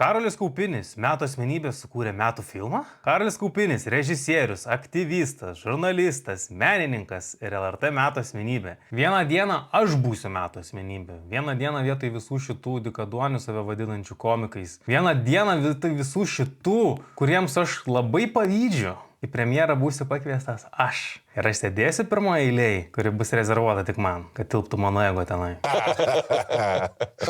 Karolis Kaupinis, metų asmenybė, sukūrė metų filmą? Karolis Kaupinis, režisierius, aktyvistas, žurnalistas, menininkas ir LRT metų asmenybė. Vieną dieną aš būsiu metų asmenybė. Vieną dieną vietoj visų šitų dikaduonių save vadinančių komikais. Vieną dieną vietoj visų šitų, kuriems aš labai pavydžiu. Į premjerą būsiu pakviestas aš. Ir aš sėdėsiu pirmoje eilėje, kuri bus rezervuota tik man, kad tilptų mano ego tenai.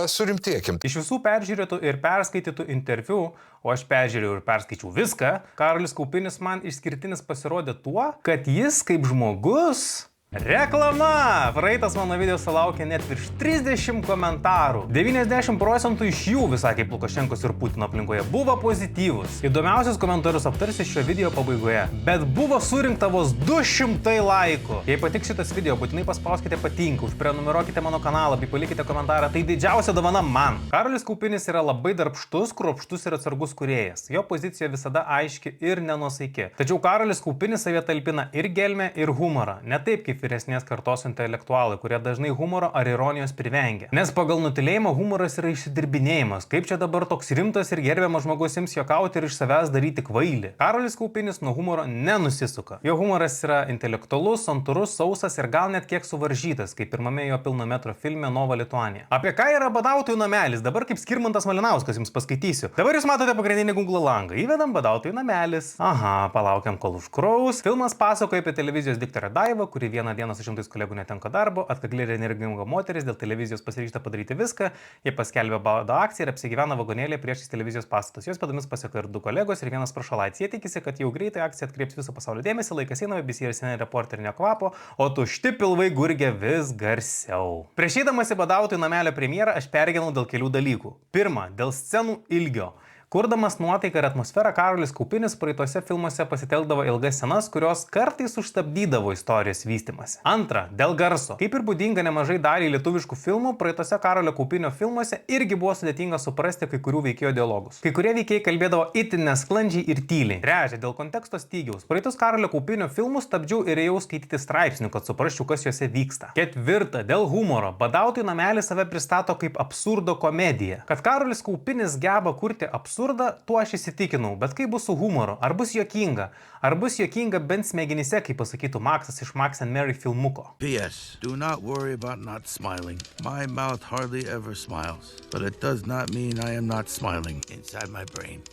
Surimtėkim. Iš visų peržiūrėtų ir perskaitytų interviu, o aš peržiūrėjau ir perskaičiau viską, Karolis Kaupinis man išskirtinis pasirodė tuo, kad jis kaip žmogus... Reklama! Praeitas mano video sulaukė net virš 30 komentarų. 90% iš jų, visai kaip Lukašenkos ir Putino aplinkoje, buvo pozityvus. Įdomiausius komentarus aptarsiu šio video pabaigoje. Bet buvo surinkta vos 200 laikų. Jei patiks šitas video, būtinai paspauskite patinka, užprenumeruokite mano kanalą bei palikite komentarą. Tai didžiausia dovana man. Karolis Kaupinis yra labai darbštus, kruopštus ir atsargus kūrėjas. Jo pozicija visada aiški ir nenuosaiki. Tačiau Karolis Kaupinis savie talpina ir gelmę, ir humorą. Ne taip kaip vyresnės kartos intelektualai, kurie dažnai humoro ar ironijos privengia. Nes pagal nutylėjimą humoras yra išsidirbinėjimas. Kaip čia dabar toks rimtas ir gerbiamas žmogus ims juokauti ir iš savęs daryti kvailį? Karolis Kaupinis nuo humoro nenusisuka. Jo humoras yra intelektualus, santūrus, sausas ir gal net kiek suvaržytas, kaip pirmame jo pilno metro filme Nova Lituanija. Apie ką yra Badautojų namelis? Dabar kaip Skirmantas Malinauskas jums paskaitysiu. Dabar jūs matote pagrindinį Google langą. Įvedam Badautojų namelis. Aha, palaukiam kol užkraus. Filmas pasakoja apie televizijos diktorę Daivą, kuri vieną dieną su šimtais kolegų netenka darbo, atkakli ir energinga moteris dėl televizijos pasiryžta padaryti viską, jie paskelbė bado akciją ir apsigyvena vagonėlėje priešais televizijos pastatus. Jos pėdomis paseka ir 2 kolegos ir vienas prašalaitis. Jie tikisi, kad jau greitai akcija atkreips viso pasaulio dėmesį, laikas eina, visi ir seniai reporterinio kvapo, o tušti pilvai gurgia vis garsiau. Prieš eidamas į Badautojų namelio premjerą aš pergyvenau dėl kelių dalykų. Pirma, dėl scenų ilgio. Kurdamas nuotaiką ir atmosferą, Karolis Kaupinis praeitose filmuose pasitelkdavo ilgas scenas, kurios kartais užstabdydavo istorijos vystymąsi. Antra, dėl garso. Kaip ir būdinga nemažai daliai lietuviškų filmų, praeitose Karolio Kaupinio filmuose irgi buvo sudėtinga suprasti kai kurių veikėjų dialogus. Kai kurie veikėjai kalbėdavo itin nesklandžiai ir tyliai. Trečia, dėl konteksto stygiaus. Praeitus Karolio Kaupinio filmus stabdžiau ir ėjau skaityti straipsnių, kad suprasčiau, kas juose vyksta. Ketvirta, dėl humoro. Badautojų namelis save pristato kaip absurdo komediją. Kad Karolis Kaupinis geba kurti absurdą, tuo aš įsitikinau, bet kaip bus su humoru? Ar bus juokinga? Ar bus juokinga bent smegenyse, kaip pasakytų Maksas iš Max and Mary filmuko? P.S. Do not worry about not smiling. My mouth hardly ever smiles, but it does not mean I am not smiling inside my brain.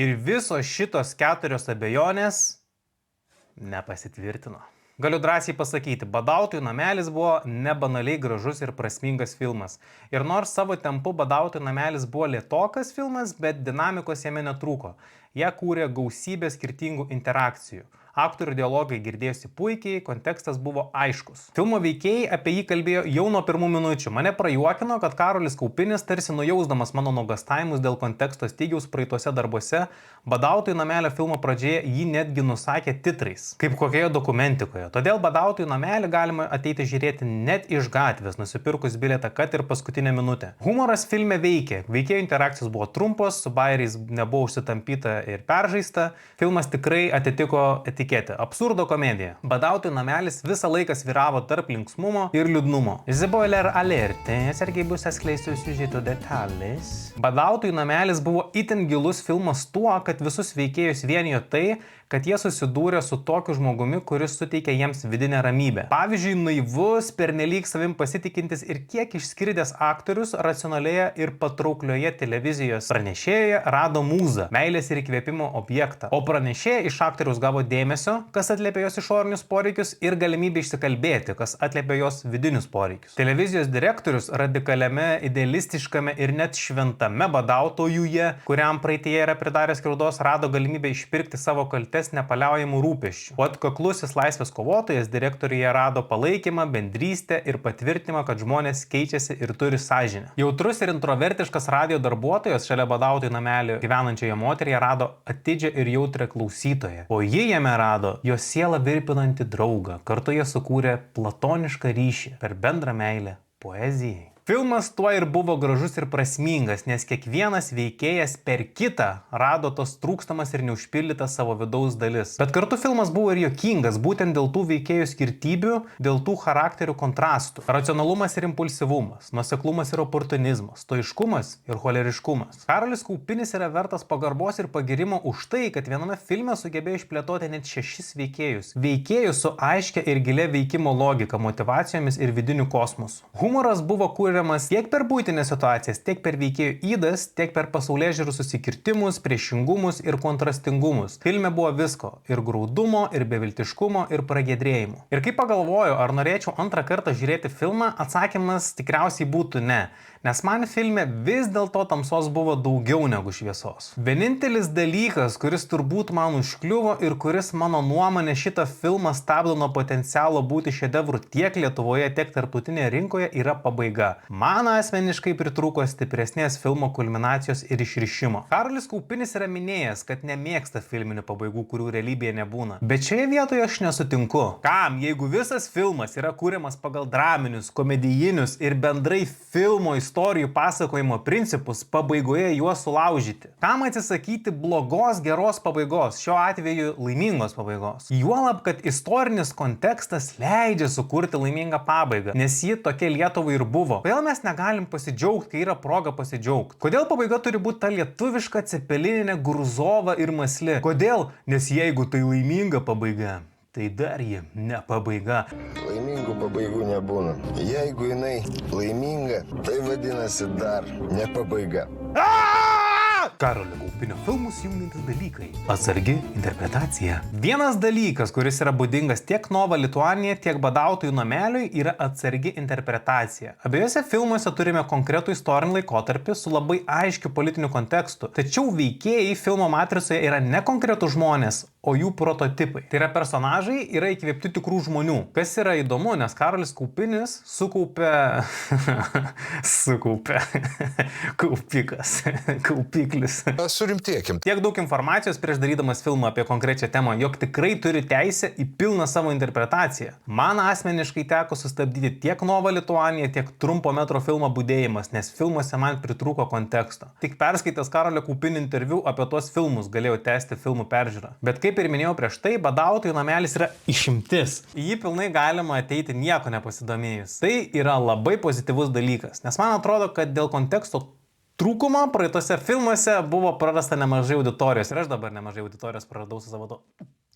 Ir visos šitos 4 abejonės nepasitvirtino. Galiu drąsiai pasakyti, Badautojų namelis buvo nebanaliai gražus ir prasmingas filmas. Ir nors savo tempu Badautojų namelis buvo lėtokas filmas, bet dinamikos jame netrūko. Jie kūrė gausybę skirtingų interakcijų. Aktorių dialogai girdėjosi puikiai, kontekstas buvo aiškus. Filmo veikėjai apie jį kalbėjo jau nuo pirmų minučių. Mane prajuokino, kad Karolis Kaupinis, tarsi nujausdamas mano nuogastavimus dėl konteksto stygiaus praeituose darbuose, Badautojų namelio filmo pradžioje jį netgi nusakė titrais, kaip kokioje dokumentikoje. Todėl Badautojų namelį galima ateiti žiūrėti net iš gatvės, nusipirkus bilietą, kad ir paskutinę minutę. Humoras filme veikė. Veikėjų interakcijos buvo trumpos, su bajeriais nebuvo užsitampyta ir peržaista. Filmas tikrai atitiko etiketę. Absurdo komedija. Badautojų namelis visą laiką sviravo tarp linksmumo ir liūdnumo. Spoiler alert, atsargiai bus atskleistų siužeto detalės. Badautojų namelis buvo itin gilus filmas tuo, kad visus veikėjus vienijo tai, kad jie susidūrė su tokiu žmogumi, kuris suteikia jiems vidinę ramybę. Pavyzdžiui, naivus, pernelyg savim pasitikintis ir kiek išskirdęs aktorius racionalioje ir patrauklioje televizijos pranešėjoje rado mūzą, meilės ir įkvėpimo objektą. O pranešėja iš aktoriaus gavo dėmesio, kas atliepia jos išorinius poreikius, ir galimybę išsikalbėti, kas atliepia jos vidinius poreikius. Televizijos direktorius radikaliame, idealistiškame ir net šventame badautojuje, kuriam praeityje yra pridaręs skriaudos, rado galimybę išpirkti savo kaltes nepaliaujamų rūpesčių. O atkaklusis laisvės kovotojas direktoriuje rado palaikymą, bendrystę ir patvirtinimą, kad žmonės keičiasi ir turi sąžinę. Jautrus ir introvertiškas radio darbuotojas šalia Badautojų namelio gyvenančioje moteryje rado atidžią ir jautrią klausytoją. O ji jame rado jos sielą virpinantį draugą. Kartu jie sukūrė platonišką ryšį per bendrą meilę poezijai. Filmas tuo ir buvo gražus ir prasmingas, nes kiekvienas veikėjas per kitą rado tos trūkstamas ir neužpildytas savo vidaus dalis. Bet kartu filmas buvo ir juokingas, būtent dėl tų veikėjų skirtybių, dėl tų charakterių kontrastų. Racionalumas ir impulsyvumas, nuoseklumas ir oportunizmas, stoiškumas ir choleriškumas. Karolis Kaupinis yra vertas pagarbos ir pagirimo už tai, kad viename filme sugebėjo išplėtoti net 6 veikėjus. Veikėjus su aiškia ir gilia veikimo logika, motivacijomis ir vidiniu kosmosu. Humoras buvo kuriamas tiek per buitinės situacijas, tiek per veikėjų ydas, tiek per pasaulėžiūrų susikirtimus, priešingumus ir kontrastingumus. Filme buvo visko - ir graudumo, ir beviltiškumo, ir pragiedrėjimo. Ir kai pagalvoju, ar norėčiau antrą kartą žiūrėti filmą, atsakymas tikriausiai būtų ne. Nes man filme vis dėlto tamsos buvo daugiau negu šviesos. Vienintelis dalykas, kuris turbūt man užkliuvo ir kuris mano nuomonė šitą filmą stabdo nuo potencialo būti šedevru tiek Lietuvoje, tiek tarptautinėje rinkoje, yra pabaiga. Man asmeniškai pritrūko stipresnės filmo kulminacijos ir išrišimo. Karolis Kaupinis yra minėjęs, kad nemėgsta filminių pabaigų, kurių realybėje nebūna. Bet šioje vietoje aš nesutinku. Kam, jeigu visas filmas yra kuriamas pagal draminius, komedijinius ir bendrai filmo istorijų pasakojimo principus, pabaigoje juos sulaužyti? Kam atsisakyti blogos, geros pabaigos, šiuo atveju laimingos pabaigos? Juolab, kad istorinis kontekstas leidžia sukurti laimingą pabaigą, nes ji tokia Lietuvai ir buvo. Kodėl mes negalim pasidžiaugti, kai yra proga pasidžiaugti? Kodėl pabaiga turi būti ta lietuviška cepelininė, gruzova ir masli? Kodėl? Nes jeigu tai laiminga pabaiga, tai dar ji ne pabaiga. Laimingų pabaigų nebūna. Jeigu jinai laiminga, tai vadinasi dar ne pabaiga. Karolio Kaupinio filmus jungiantis dalykai. Atsargi interpretacija. Vienas dalykas, kuris yra būdingas tiek Nova Lituanija, tiek Badautojų nameliui, yra atsargi interpretacija. Abiejose filmuose turime konkretų istorinį laikotarpį su labai aiškiu politiniu kontekstu. Tačiau veikėjai filmo matricoje yra ne konkretų žmonės, o jų prototipai. Tai yra personažai, yra įkvėpti tikrų žmonių. Kas yra įdomu, nes Karolis Kaupinis sukaupė kaupiklis. Surimtėkim. Tiek daug informacijos prieš darydamas filmą apie konkrečią temą, jog tikrai turi teisę į pilną savo interpretaciją. Man asmeniškai teko sustabdyti tiek Nova Lituanija, tiek trumpo metro filmo Budėjimas, nes filmuose man pritrūko konteksto. Tik perskaitęs Karolio Kaupinio interviu apie tuos filmus galėjau tęsti filmų peržiūrą. Bet kaip ir minėjau prieš tai, Badautojų namelis yra išimtis. Į jį pilnai galima ateiti nieko nepasidomėjus. Tai yra labai pozityvus dalykas, nes man atrodo, kad dėl konteksto trūkumo praeitose filmuose buvo prarasta nemažai auditorijos ir aš dabar nemažai auditorijos praradau su savo to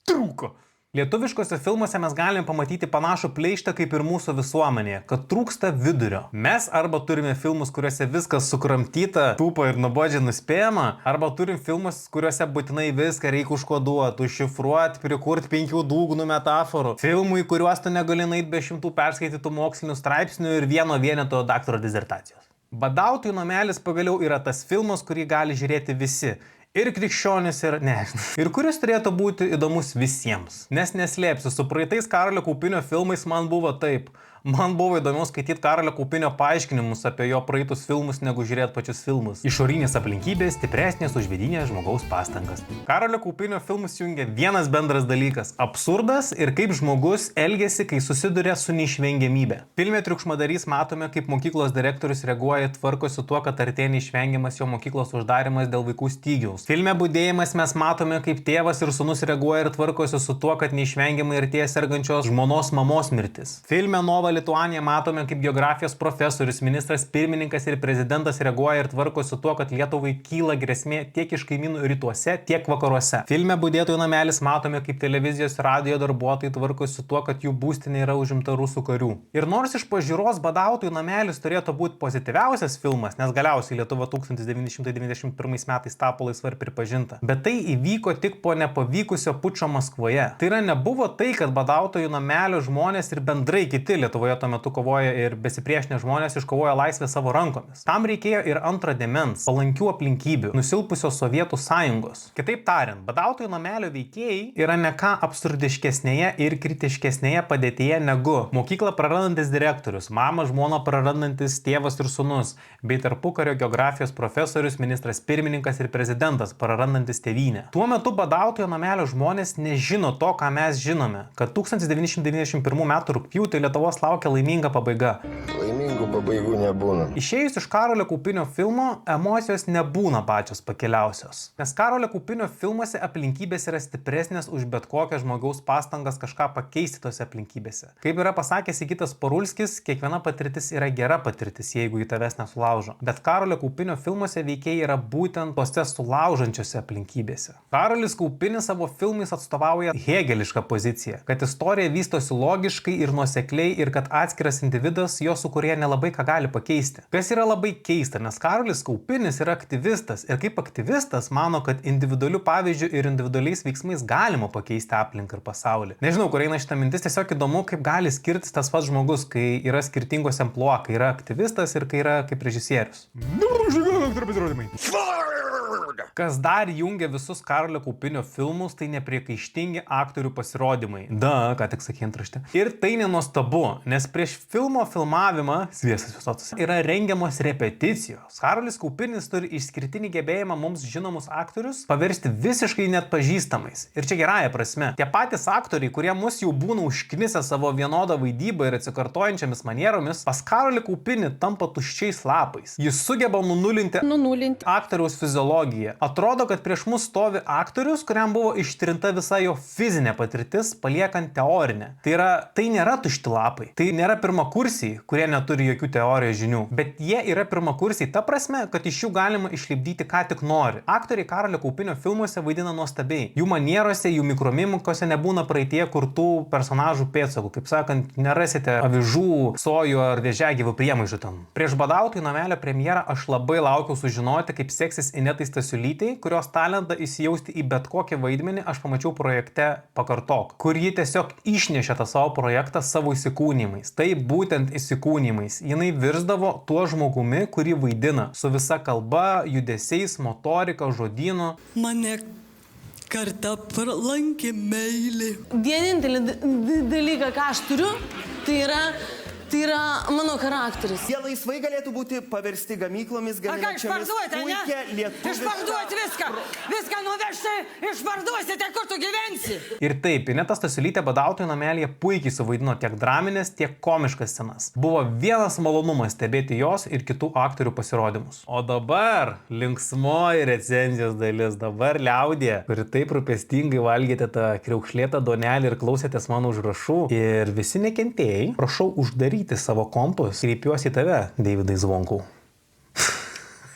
trūko. Lietuviškose filmuose mes galime pamatyti panašų pleištą kaip ir mūsų visuomenėje, kad trūksta vidurio. Mes arba turime filmus, kuriuose viskas sukramtyta, tūpa ir nuobodžiai nuspėjama, arba turim filmus, kuriuose būtinai viską reikia užkoduoti, užšifruoti, prikurti 5 dūgnų metaforų. Filmui, kuriuos tu negali nueiti be 100 perskaitytų mokslinių straipsnių ir vieno vieneto daktaro disertacijos. Badautojų namelis pagaliau yra tas filmas, kurį gali žiūrėti visi. Ir krikščionis, ir ne. Ir kuris turėtų būti įdomus visiems. Nes neslėpsiu, su praeitais Karolio Kaupinio filmais man buvo taip. Man buvo įdomiau skaityti Karolio Kaupinio paaiškinimus apie jo praeitus filmus, negu žiūrėti pačius filmus. Išorinės aplinkybės stipresnės už vidinės žmogaus pastangas. Karolio Kaupinio filmus jungia vienas bendras dalykas – absurdas ir kaip žmogus elgiasi, kai susiduria su neišvengiamybė. Filme Triukšmadarys matome, kaip mokyklos direktorius reaguoja, tvarkosi tuo, kad artėja neišvengiamas jo mokyklos uždarimas dėl vaikų stygiaus. Filme Budėjimas mes matome, kaip tėvas ir sūnus reaguoja ir tvarkosi su tuo, kad neišvengiamai artėja sergančios žmonos mamos mirtis. Filme Nova Lituanija matome, kaip geografijos profesorius, ministras pirmininkas ir prezidentas reaguoja ir tvarkosi su tuo, kad Lietuvai kyla grėsmė tiek iš kaimynų rytuose, tiek vakaruose. Filme Budėtojų namelis matome, kaip televizijos ir radijo darbuotojai tvarkosi su tuo, kad jų būstinė yra užimta rusų karių. Ir nors iš pažiūros Badautojų namelis turėtų būti pozityviausias filmas, nes galiausiai Lietuva 1991 metais tapo laisva ir pripažinta. Bet tai įvyko tik po nepavykusio pučo Maskvoje. Tai yra nebuvo tai, kad Badautojų namelio žmonės ir bendrai kiti Lietuvoje tuo metu kovoja ir besipriešinę žmonės iškovoja laisvę savo rankomis. Tam reikėjo ir antro dėmens, palankių aplinkybių, nusilpusios Sovietų sąjungos. Kitaip tariant, Badautojų namelio veikėjai yra ne ką absurdiškesnėje ir kritiškesnėje padėtyje negu mokyklą prarandantis direktorius, mama žmona prarandantis tėvas ir sūnus, bei tarpukario geografijos profesorius, ministras pirmininkas ir prezidentas prarandantis tėvynę. Tuo metu Badautojų namelio žmonės nežino to, ką mes žinome, kad 1991 m. rugpjūtį Lietuvos laukia laiminga pabaiga. Laimingų jeigu pabaigų nebūna. Išėjus iš Karolio Kaupinio filmo, emocijos nebūna pačios pakeliausios. Nes Karolio Kaupinio filmuose aplinkybės yra stipresnės už bet kokią žmogaus pastangas kažką pakeisti tose aplinkybėse. Kaip yra pasakęs Sigitas Parulskis, kiekviena patirtis yra gera patirtis, jeigu į tavęs nesulaužo. Bet Karolio Kaupinio filmuose veikėjai yra būtent tose sulaužančiose aplinkybėse. Karolis Kaupinis savo filmais atstovauja hegelišką poziciją, kad istorija vystosi logiškai ir nuosekliai ir kad atskiras individas jo sukūrėja nelabai ką gali pakeisti. Kas yra labai keista, nes Karolis Kaupinis yra aktyvistas ir kaip aktyvistas mano, kad individualiu pavyzdžiu ir individualiais veiksmais galima pakeisti aplinką ir pasaulį. Nežinau, kur eina šita mintis, tiesiog įdomu, kaip gali skirtis tas pats žmogus, kai yra skirtingos amplua, kai yra aktyvistas ir kai yra kaip režisierius. Kas dar jungia visus Karolio Kaupinio filmus, tai nepriekaištingi aktorių pasirodymai. Ką tik sakė antraštė. Ir tai nenuostabu, nes prieš filmo filmavimą, Sviestas visotas, yra rengiamos repeticijos. Karolis Kaupinis turi išskirtinį gebėjimą mums žinomus aktorius paversti visiškai net pažįstamais. Ir čia gerąja prasme. Tie patys aktoriai, kurie mus jau būna užknisę savo vienodą vaidybą ir atsikartojančiamis manieromis, pas Karolį Kaupinį tampa tuščiais lapais. Jis sugeba nunulinti aktoriaus fiziologiją. Atrodo, kad prieš mus stovi aktorius, kuriam buvo ištrinta visa jo fizinė patirtis, paliekant teorinę. Tai nėra tušti lapai. Tai nėra pirmakursiai, kurie neturi jokių teorijos žinių. Bet jie yra pirmakursiai ta prasme, kad iš jų galima išlipdyti ką tik nori. Aktoriai Karolio Kaupinio filmuose vaidina nuostabiai. Jų manierose, jų mikromimikose nebūna praeitie kurtų personažų pėdsakų. Kaip sakant, nerasite avižų, sojų ar vėžiagyvių priemaišų ten. Prieš Badautojų namelio premjerą aš labai laukiau sužinoti, kaip seksis Inetai Stasiulytei, kurios talentą įsijausti į bet kokį vaidmenį aš pamačiau projekte Pakartok, kur ji tiesiog išnešė tą savo projektą savo įsikūnymais. Tai būtent įsikūnymais. Jinai virsdavo tuo žmogumi, kurį vaidina, su visa kalba, judesiais, motorika, žodynu. Mane kartą pralankė meilė. Vienintelį dalyką, ką aš turiu, tai yra mano charakteris. Jie laisvai galėtų būti paversti gamyklomis, gaminančiomis puikią lietuvišką... Išparduoti viską! Viską nuvežti, išparduosite, kur tu gyvensi! Ir taip, Ineta Stasiulytė Badautojų namelyje puikiai suvaidino tiek draminės, tiek komiškas scenas. Buvo vienas malonumas stebėti jos ir kitų aktorių pasirodymus. O dabar linksmoji recenzijos dalis, dabar liaudė, kuri taip rūpestingai valgėte tą kriaukšlėtą duonelį ir klausėtės mano užrašų. Ir visi nekentėjai, prašau uždaryti savo kompus. Kreipiuosi į tave, Deividai Zvonkau.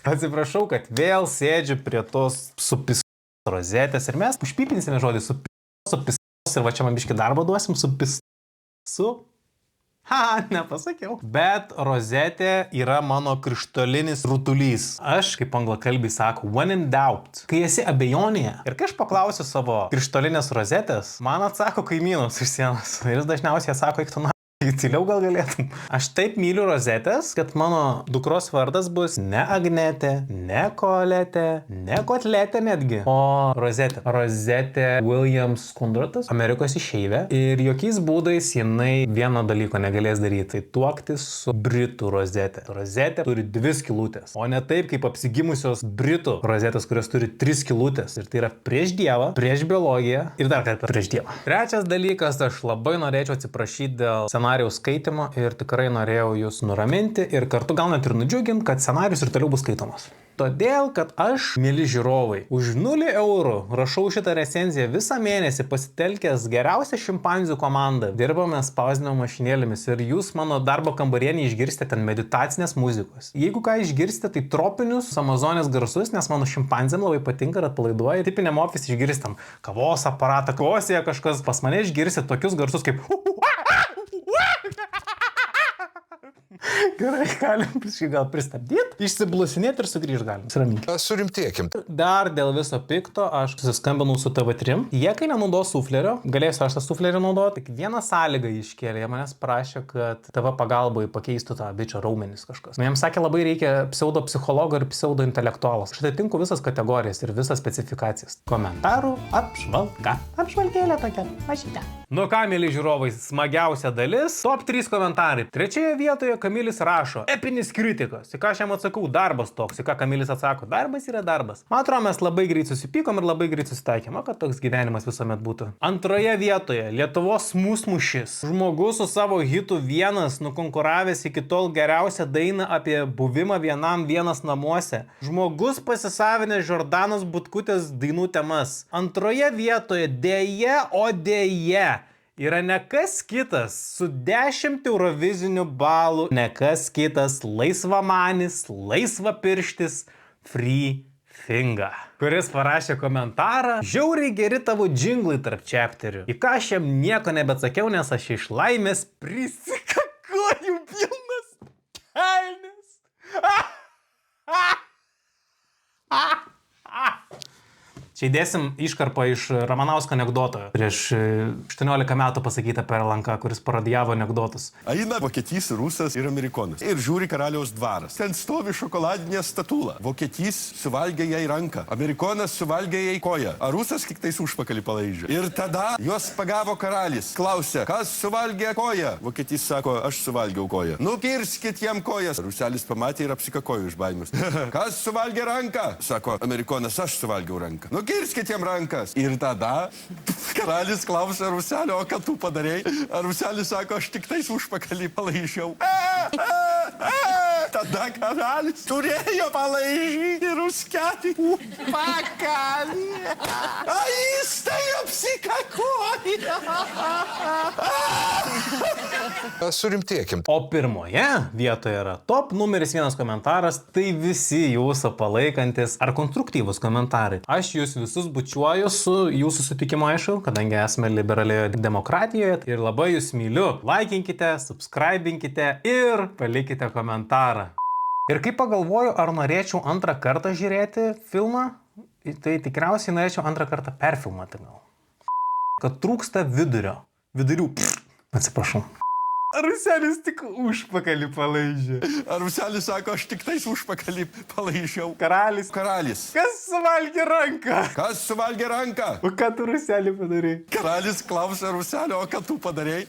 Atsiprašau, kad vėl sėdžiu prie tos supis rozetės ir mes užpipinsime žodį supis ir va čia man biškį darbą duosim nepasakiau. Bet rozetė yra mano krištolinis rutulys. Aš, kaip anglakalbiai sako, when in doubt. Kai esi abejonėje ir kai aš paklausiu savo krištolinės rozetės, man atsako kaimynas iš sienos. Ir jis dažniausiai sako, eik tu tyliau gal galėtum. Aš taip myliu rozetės, kad mano dukros vardas bus ne Agnetė, ne Koletė, ne Kotletė netgi, o Rozetė. Rozetė Williams Kondratas, Amerikos išeivė. Ir jokiais būdais jinai vieno dalyko negalės daryti. Tai tuoktis su Britų rozetė. Rozetė turi 2 skylutės, o ne taip kaip apsigimusios Britų rozetės, kurios turi 3 skylutės. Ir tai yra prieš Dievą, prieš biologiją ir dar kartą prieš Dievą. Trečias dalykas, aš labai norėčiau atsiprašyti dėl scenarijos skaitimo ir tikrai norėjau jūs nuraminti ir kartu gal net ir nudžiuginti, kad scenarijus ir toliau bus skaitomas. Todėl, kad aš, mėly žiūrovai, už 0 eurų rašau šitą recenziją visą mėnesį pasitelkęs geriausią šimpanzių komandą. Dirbame spausdinimo mašinėlėmis ir jūs mano darbo kambarėje išgirsite ten meditacinės muzikos. Jeigu ką išgirsite, tai tropinius Amazonės garsus, nes mano šimpanzėm labai patinka ir atpalaiduoja. Tipiniam ofise išgirstam kavos aparatą, kosėje kažkas. Pas mane išgirsite tokius garsus kaip Gerai, galim gal pristabdyti, išsiblusinėti ir sugrįžti galim. Siraminkit. Surimtėkim. Dar dėl viso pikto aš susiskambinau su TV3. Jie, kai nenaudos suflerio, galėsiu aš tą suflerį naudoti. Tik vieną sąlygą iškėlė. Jie manęs prašė, kad TV pagalbai pakeistų tą bičio raumenis kažkas. Jiems sakė, labai reikia pseudopsichologo ir pseudointelektualos. Aš atitinku visas kategorijas ir visas specifikacijas. Komentarų apžvalga. Apžvalgėlė tokia. Mažytė. Nu ką, mėly žiūrovai, smagiausia dalis. Top 3 komentarai. Trečioje vietoje Kamilis rašo. Epinis kritikas. Į ką aš jam atsakau? Darbas toks. Į ką Kamilis atsako? Darbas yra darbas. Man atrodo, mes labai greit susipykom ir labai greit susitaikėm. O kad toks gyvenimas visuomet būtų. Antroje vietoje Lietuvos musmušis. Žmogus su savo hitu Vienas nukonkuravęs iki tol geriausią dainą apie buvimą vienam vienas namuose. Žmogus pasisavinęs Žordanos Butkutės dainų temas. Antroje vietoje dėje, o dėje yra ne kas kitas su 10 eurovizinių balų, ne kas kitas laisvamanis, laisvapirštis Free Finga, kuris parašė komentarą: žiauriai geri tavo džinglai tarp chapterių. Į ką aš jam nieko nebetsakiau, nes aš iš laimės prisikakoju pilnas kelnes. Čia įdėsim iškarpą iš Ramanausko anekdoto. Prieš 18 metų pasakyta per LNK, kuris parodijavo anekdotus. Eina vokietys, rusas ir amerikonas. Ir žiūri karaliaus dvaras. Ten stovi šokoladinė statula. Vokietys suvalgė jai ranką. Amerikonas suvalgė jai koją. A rusas tik tais užpakalį palaižė. Ir tada juos pagavo karalis. Klausė, kas suvalgė koją? Vokietys sako, aš suvalgiau koją. Nukirskit jam kojas. Ruselis pamatė ir apsikakojo iš baimės. Kas suvalgė ranką? Sako amerikonas, aš suvalgiau ranką. Nukirskit jam rankas. Ir tada karalis klausė Ruselio, o ką tu padarėjai? Ruselis sako, aš tik tais užpakalį palaižiau. Tada karalis turėjo palaižyti Ruskelį užpakalį. A jis tai apsikakojo. Surimtėkim. O pirmoje vietoje yra top numeris 1 komentaras, tai visi jūsų palaikantis ar konstruktyvus komentarai. Aš jūs visus bučiuoju su jūsų sutikimu, aišku, kadangi esame liberalioje demokratijoje ir labai jūs myliu. Laikinkite, subscribinkite ir palikite komentarą. Ir kai pagalvoju, ar norėčiau antrą kartą žiūrėti filmą, tai tikriausiai norėčiau antrą kartą perfilmuoti gal. Kad trūksta vidurių. Atsiprašau. Ruselis tik užpakalį palaižė. Ruselis sako, aš tik tais užpakalį palaižiau. Karalis. Kas suvalgė ranką? Kas suvalgė ranką? O ką tu Ruselį padarei? Karalis klausė Ruselio, o ką tu padarei?